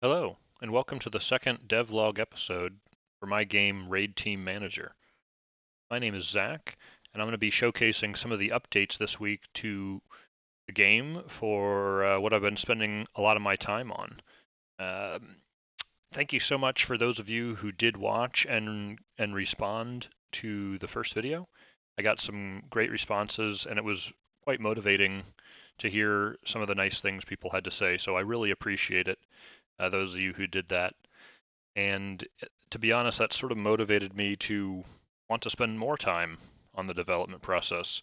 Hello, and welcome to the second devlog episode for my game Raid Team Manager. My name is Zach, and I'm going to be showcasing some of the updates this week to the game for what I've been spending a lot of my time on. Um, Thank you so much for those of you who did watch and respond to the first video. I got some great responses, and it was quite motivating to hear some of the nice things people had to say, so I really appreciate it, those of you who did that. And to be honest, that sort of motivated me to want to spend more time on the development process.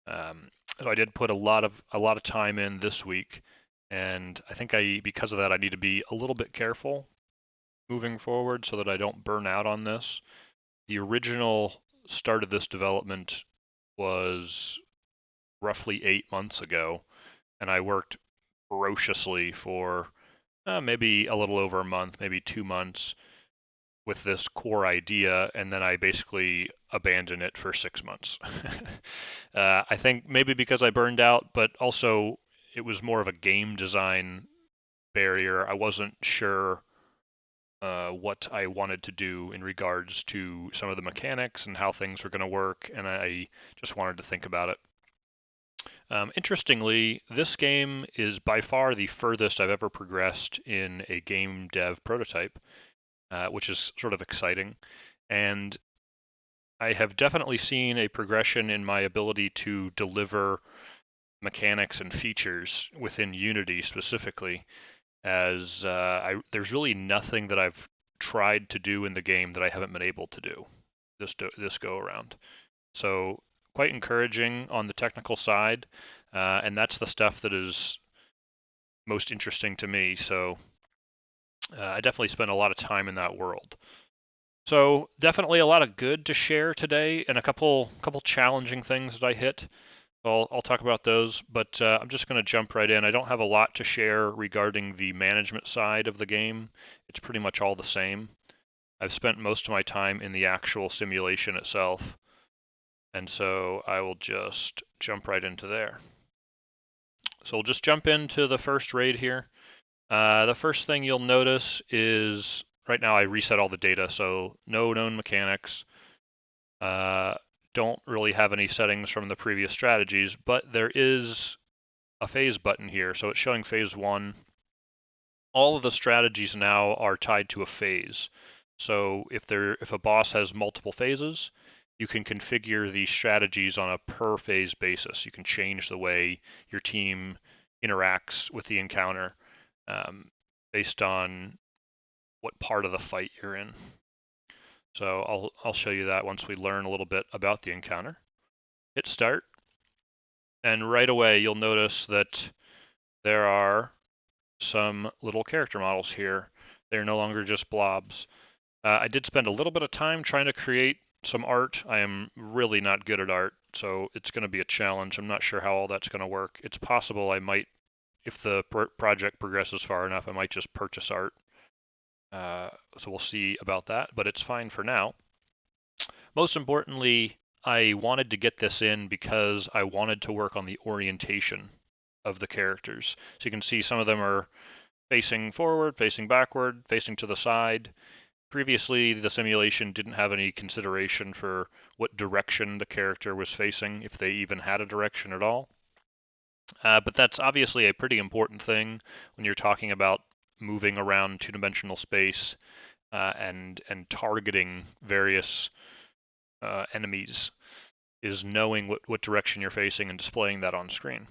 So I did put a lot of time in this week, and I think because of that I need to be a little bit careful moving forward so that I don't burn out on this. The original start of this development was roughly 8 months ago, and I worked ferociously for maybe a little over a month, maybe 2 months, with this core idea, and then I basically abandoned it for 6 months. I think maybe because I burned out, but also it was more of a game design barrier. I wasn't sure what I wanted to do in regards to some of the mechanics and how things were going to work, and I just wanted to think about it. Interestingly, this game is by far the furthest I've ever progressed in a game dev prototype, which is sort of exciting. And I have definitely seen a progression in my ability to deliver mechanics and features within Unity specifically, as there's really nothing that I've tried to do in the game that I haven't been able to do this go around. So quite encouraging on the technical side, and that's the stuff that is most interesting to me. So I definitely spend a lot of time in that world. So definitely a lot of good to share today, and a couple challenging things that I hit. I'll talk about those, but I'm just going to jump right in. I don't have a lot to share regarding the management side of the game. It's pretty much all the same. I've spent most of my time in the actual simulation itself, and so I will just jump right into there. So we'll just jump into the first raid here. The first thing you'll notice is right now I reset all the data, so no known mechanics. Uh, don't really have any settings from the previous strategies, but there is a phase button here, so it's showing phase 1. All of the strategies now are tied to a phase. So if a boss has multiple phases, you can configure these strategies on a per phase basis. You can change the way your team interacts with the encounter um, based on what part of the fight you're in. So I'll show you that once we learn a little bit about the encounter. Hit start, and right away you'll notice that there are some little character models here. They're no longer just blobs. I did spend a little bit of time trying to create some art. I am really not good at art, so it's going to be a challenge. I'm not sure how all that's going to work. It's possible I might, if the project progresses far enough, I might just purchase art. So we'll see about that, but it's fine for now. Most importantly, I wanted to get this in because I wanted to work on the orientation of the characters. So you can see some of them are facing forward, facing backward, facing to the side. Previously, the simulation didn't have any consideration for what direction the character was facing, if they even had a direction at all. But that's obviously a pretty important thing when you're talking about moving around two-dimensional space and targeting various enemies, is knowing what direction you're facing and displaying that on screen.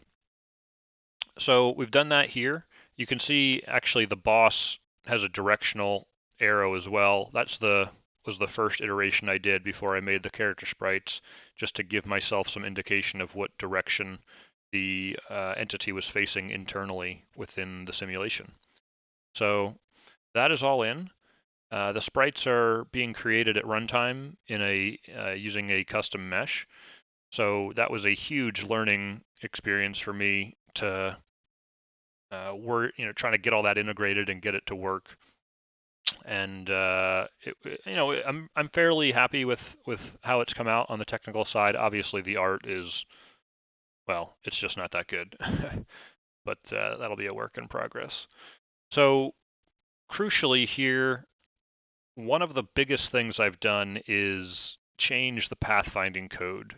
So we've done that here. You can see actually the boss has a directional arrow as well. Was the first iteration I did before I made the character sprites, just to give myself some indication of what direction the entity was facing internally within the simulation. So that is all in. The sprites are being created at runtime using a custom mesh. So that was a huge learning experience for me to we're trying to get all that integrated and get it to work. And I'm fairly happy with how it's come out on the technical side. Obviously, the art is, well, it's just not that good, but that'll be a work in progress. So crucially here, one of the biggest things I've done is change the pathfinding code.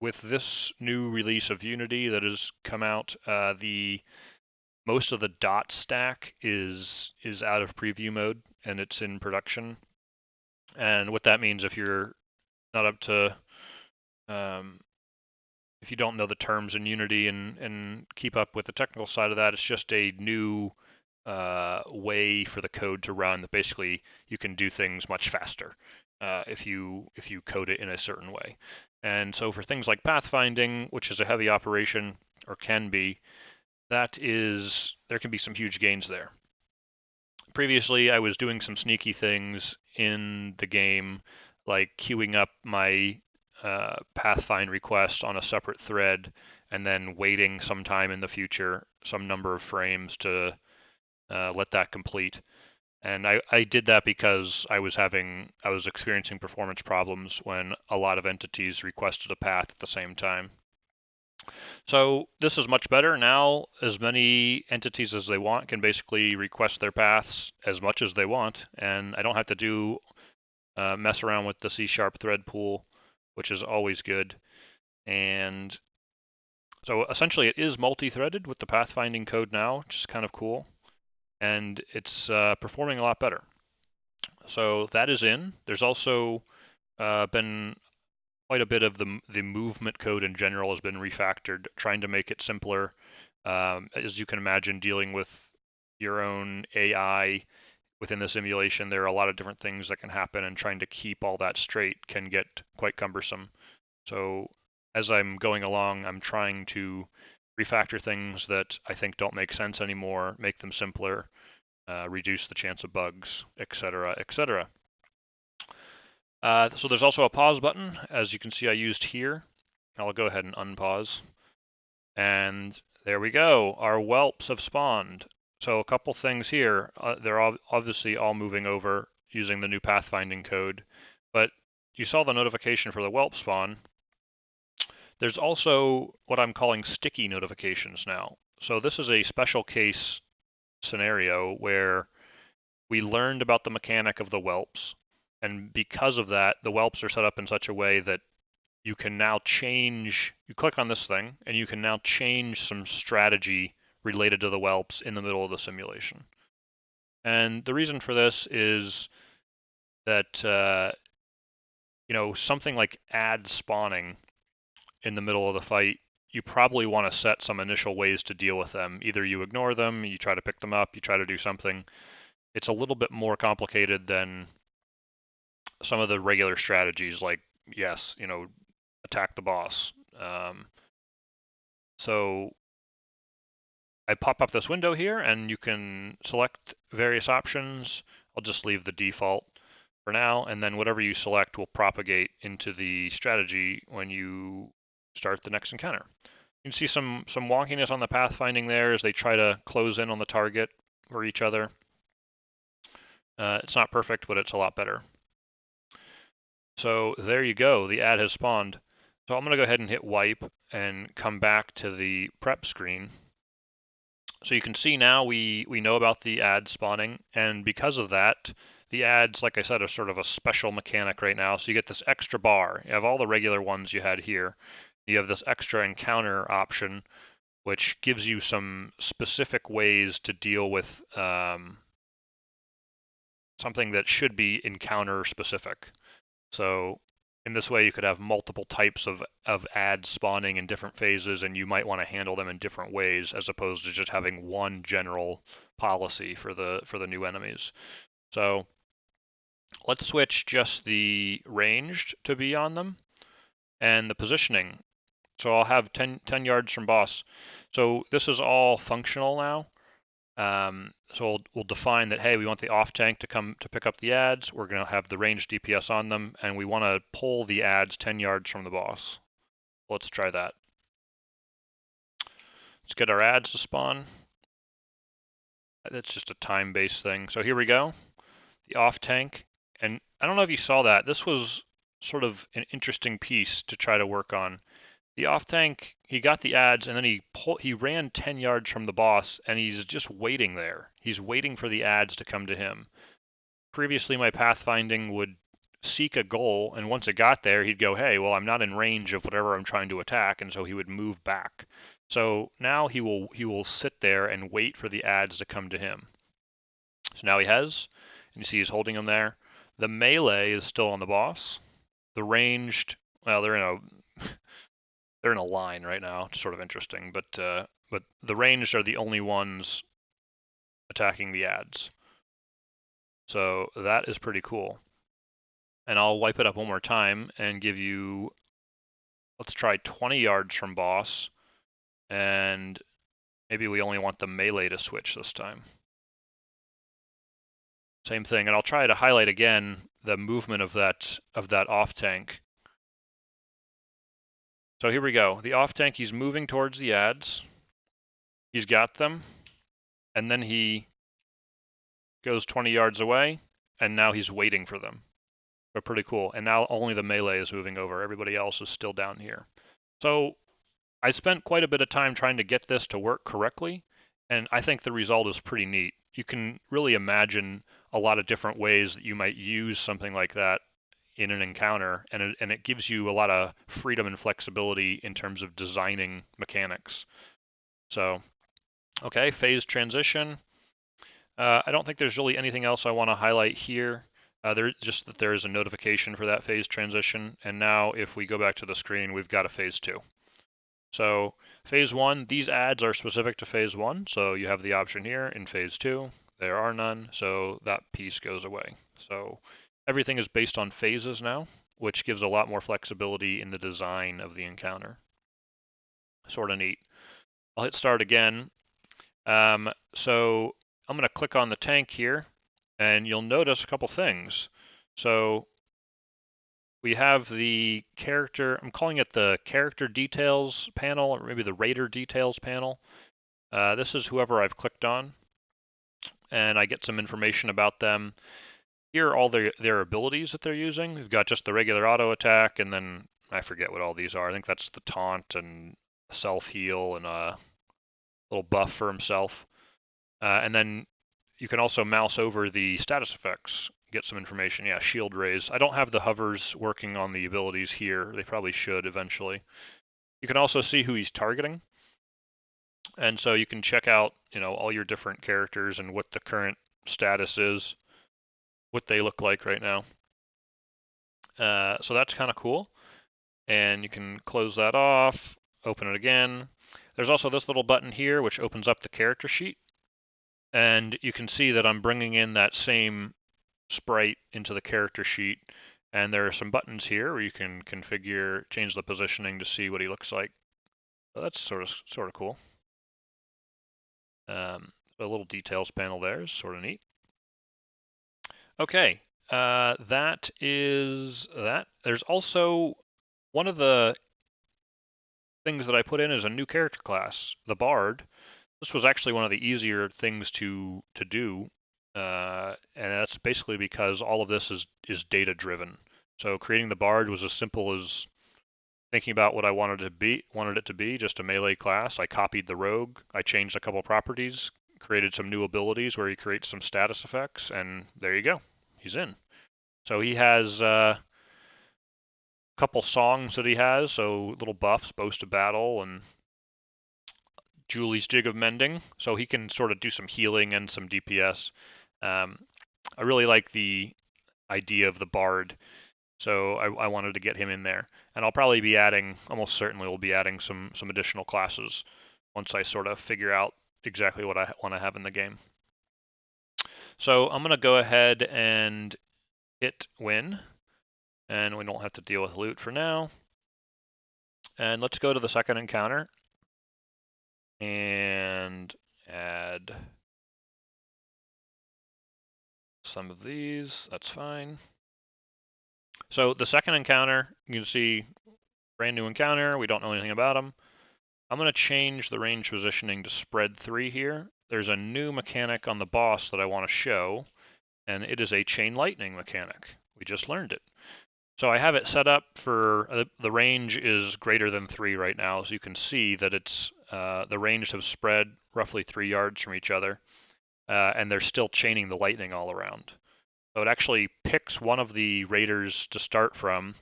With this new release of Unity that has come out, the most of the dot stack is out of preview mode and it's in production. And what that means, if you're not up to, if you don't know the terms in Unity and keep up with the technical side of that, it's just a new way for the code to run that basically you can do things much faster if you code it in a certain way. And so for things like pathfinding, which is a heavy operation or can be, there can be some huge gains there. Previously, I was doing some sneaky things in the game, like queuing up my pathfind request on a separate thread and then waiting sometime in the future, some number of frames to let that complete. And I did that because I was experiencing performance problems when a lot of entities requested a path at the same time. So this is much better. Now, as many entities as they want can basically request their paths as much as they want, and I don't have to mess around with the C# thread pool, which is always good. And so essentially it is multi-threaded with the pathfinding code now, which is kind of cool. And it's performing a lot better. So that is in. There's also been quite a bit of the movement code in general has been refactored, trying to make it simpler. As you can imagine, dealing with your own AI within the simulation, there are a lot of different things that can happen, and trying to keep all that straight can get quite cumbersome. So as I'm going along, I'm trying to refactor things that I think don't make sense anymore, make them simpler, reduce the chance of bugs, etc., etc. So there's also a pause button, as you can see I used here. I'll go ahead and unpause. And there we go, our whelps have spawned. So a couple things here. They're obviously all moving over using the new pathfinding code, but you saw the notification for the whelp spawn. There's also what I'm calling sticky notifications now. So this is a special case scenario where we learned about the mechanic of the whelps, and because of that, the whelps are set up in such a way that you can now change, you click on this thing, and you can now change some strategy related to the whelps in the middle of the simulation. And the reason for this is that, something like ad spawning in the middle of the fight, you probably want to set some initial ways to deal with them. Either you ignore them, you try to pick them up, you try to do something. It's a little bit more complicated than some of the regular strategies, like, yes, attack the boss. So I pop up this window here, and you can select various options. I'll just leave the default for now, and then whatever you select will propagate into the strategy when you start the next encounter. You can see some wonkiness on the pathfinding there as they try to close in on the target for each other. It's not perfect, but it's a lot better. So there you go, the ad has spawned. So I'm going to go ahead and hit wipe and come back to the prep screen. So you can see now we know about the ad spawning, and because of that, the ads, like I said, are sort of a special mechanic right now. So you get this extra bar. You have all the regular ones you had here. You have this extra encounter option, which gives you some specific ways to deal with something that should be encounter specific. So in this way, you could have multiple types of ads spawning in different phases, and you might want to handle them in different ways, as opposed to just having one general policy for the new enemies. So let's switch just the ranged to be on them, and the positioning. So I'll have 10 yards from boss. So this is all functional now. So we'll define that, hey, we want the off tank to come to pick up the ads. We're going to have the ranged DPS on them, and we want to pull the ads 10 yards from the boss. Let's try that. Let's get our ads to spawn. That's just a time-based thing. So here we go, the off tank. And I don't know if you saw that. This was sort of an interesting piece to try to work on. The off tank, he got the ads, and then he ran 10 yards from the boss, and he's just waiting there. He's waiting for the ads to come to him. Previously, my pathfinding would seek a goal, and once it got there, he'd go, hey, well, I'm not in range of whatever I'm trying to attack, and so he would move back. So now he will sit there and wait for the ads to come to him. So now he has, and you see he's holding them there. The melee is still on the boss. The ranged, well, they're in a line right now. It's sort of interesting, but the ranged are the only ones attacking the ads. So that is pretty cool. And I'll wipe it up one more time and give you, let's try 20 yards from boss, and maybe we only want the melee to switch this time. Same thing, and I'll try to highlight again the movement of that off tank. So here we go. The off tank, he's moving towards the ads. He's got them, and then he goes 20 yards away, and now he's waiting for them. So pretty cool. And now only the melee is moving over. Everybody else is still down here. So I spent quite a bit of time trying to get this to work correctly, and I think the result is pretty neat. You can really imagine a lot of different ways that you might use something like that in an encounter, and it gives you a lot of freedom and flexibility in terms of designing mechanics. So, okay, phase transition. I don't think there's really anything else I want to highlight here. Just that there is a notification for that phase transition, and now if we go back to the screen, we've got a phase 2. So phase 1, these ads are specific to phase 1, so you have the option here. In phase 2, there are none, so that piece goes away. So everything is based on phases now, which gives a lot more flexibility in the design of the encounter. Sort of neat. I'll hit start again. So I'm going to click on the tank here, and you'll notice a couple things. So we have the character, I'm calling it the character details panel, or maybe the raider details panel. This is whoever I've clicked on, and I get some information about them. Here are all their abilities that they're using. We've got just the regular auto attack, and then I forget what all these are. I think that's the taunt and self-heal and a little buff for himself. And then you can also mouse over the status effects, get some information. Yeah, shield raise. I don't have the hovers working on the abilities here. They probably should eventually. You can also see who he's targeting. And so you can check out, all your different characters and what the current status is, what they look like right now. So that's kind of cool. And you can close that off, open it again. There's also this little button here, which opens up the character sheet. And you can see that I'm bringing in that same sprite into the character sheet. And there are some buttons here where you can configure, change the positioning to see what he looks like. So that's sort of cool. A little details panel there is sort of neat. Okay, that is that. There's also one of the things that I put in is a new character class, the Bard. This was actually one of the easier things to do, and that's basically because all of this is data driven. So creating the Bard was as simple as thinking about what I wanted it to be, just a melee class. I copied the rogue, I changed a couple properties, created some new abilities where he creates some status effects, and there you go, he's in. So he has a couple songs that he has, so little buffs, Boast of Battle and Julie's Jig of Mending, so he can sort of do some healing and some DPS. I really like the idea of the Bard, so I wanted to get him in there. And I'll probably be adding, almost certainly we'll be adding some additional classes once I sort of figure out exactly what I want to have in the game. So I'm going to go ahead and hit win, and we don't have to deal with loot for now. And let's go to the second encounter and add some of these, that's fine. So the second encounter, you can see brand new encounter, we don't know anything about them. I'm going to change the range positioning to spread 3 here. There's a new mechanic on the boss that I want to show, and it is a chain lightning mechanic. We just learned it. So I have it set up for the range is greater than 3 right now, so you can see that it's the range have spread roughly 3 yards from each other, and they're still chaining the lightning all around. So it actually picks one of the raiders to start from,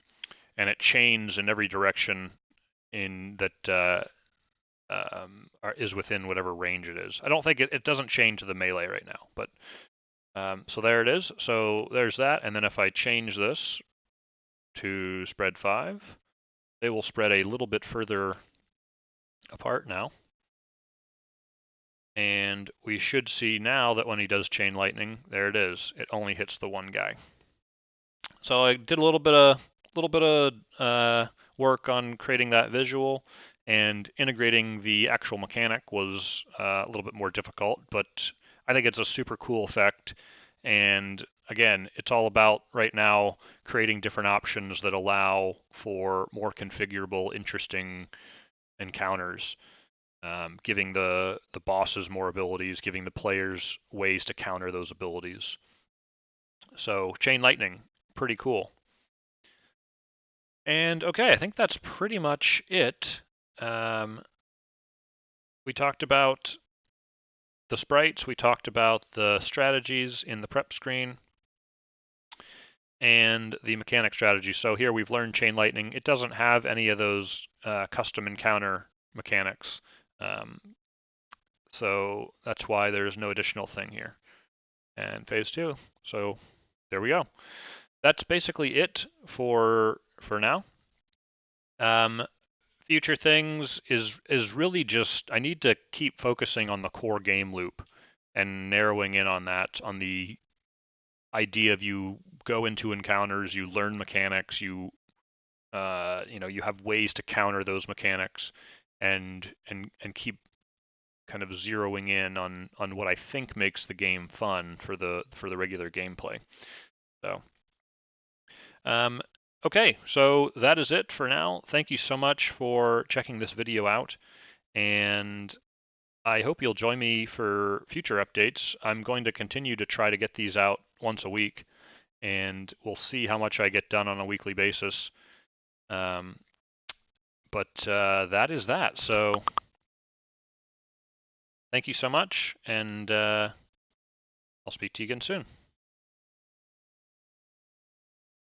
and it chains in every direction in that is within whatever range it is. I don't think it doesn't chain to the melee right now, but so there it is. So there's that, and then if I change this to spread 5, they will spread a little bit further apart now. And we should see now that when he does chain lightning, there it is. It only hits the one guy. So I did a little bit of work on creating that visual, and integrating the actual mechanic was a little bit more difficult, but I think it's a super cool effect. And again, it's all about right now creating different options that allow for more configurable, interesting encounters, giving the bosses more abilities, giving the players ways to counter those abilities. So chain lightning, pretty cool. And okay, I think that's pretty much it. We talked about the sprites, we talked about the strategies in the prep screen, and the mechanic strategy. So here we've learned chain lightning. It doesn't have any of those custom encounter mechanics. So that's why there's no additional thing here. And phase 2. So there we go. That's basically it for now. Future things is really just I need to keep focusing on the core game loop and narrowing in on that, on the idea of you go into encounters, you learn mechanics, you you have ways to counter those mechanics, and keep kind of zeroing in on what I think makes the game fun for the regular gameplay. So okay, so that is it for now. Thank you so much for checking this video out, and I hope you'll join me for future updates. I'm going to continue to try to get these out once a week, and we'll see how much I get done on a weekly basis. But that is that. So thank you so much, and I'll speak to you again soon.